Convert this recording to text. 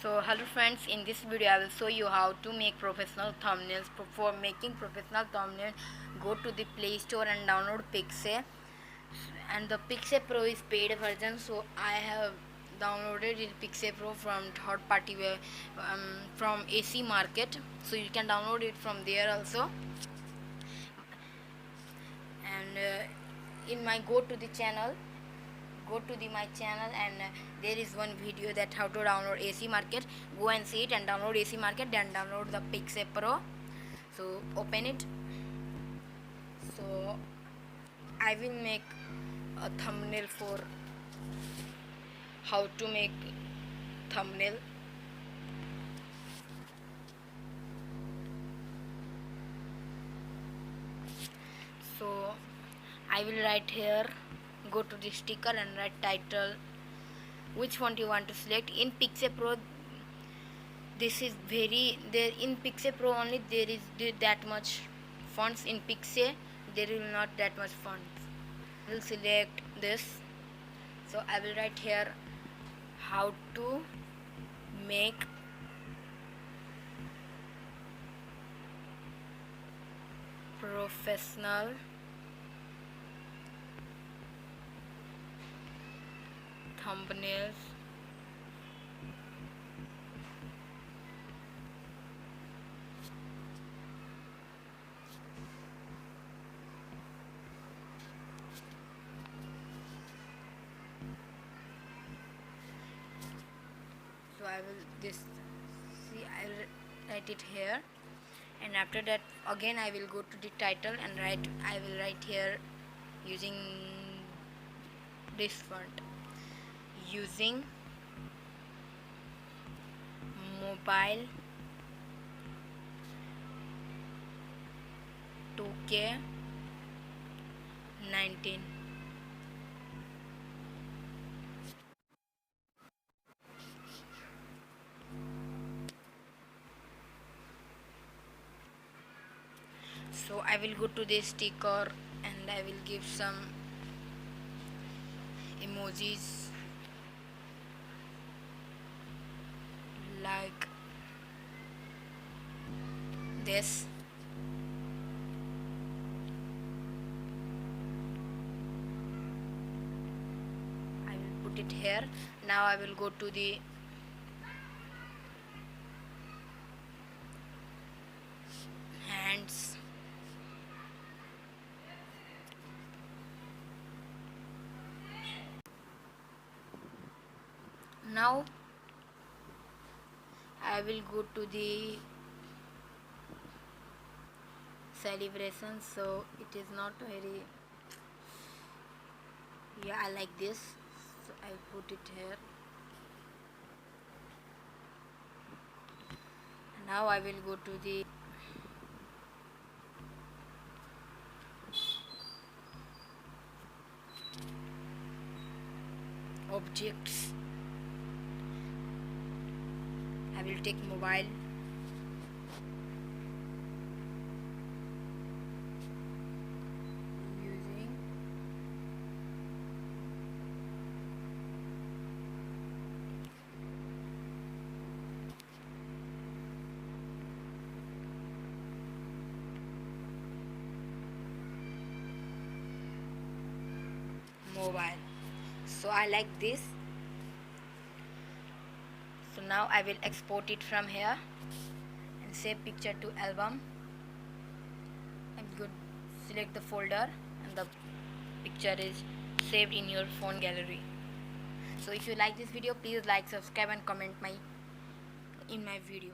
So hello friends, in this video I will show you how to make professional thumbnails. For making professional thumbnail, go to the Play Store and download Pixel. And the Pixel Pro is paid version, so I have downloaded the Pixel Pro from third party from AC Market, so you can download it from there also. And in my go to the channel, go to my channel, and there is one video that how to download AC Market. Go and see it and download AC Market, then download the Pixel Pro. So open it. So I will make a thumbnail for how to make thumbnail. So I will write here, go to the sticker and write title, which font you want to select. In Pixel Pro, this is very there. In Pixel Pro only there is that much fonts. In Pixel there will not that much fonts. I will select this. So I will write here how to make professional thumbnails. So I will I will write it here, and after that again I will go to the title and I will write here using this font, using mobile 2K 19. So I will go to this sticker and I will give some emojis like this. I will put it here. Now I will go to the hands. Now I will go to the celebration, so it is not very, I like this, so I put it here. Now I will go to the objects. I will take mobile. Using mobile. So I like this. So now I will export it from here and save picture to album. I'm good. Select the folder and the picture is saved in your phone gallery. So if you like this video, please like, subscribe and comment in my video.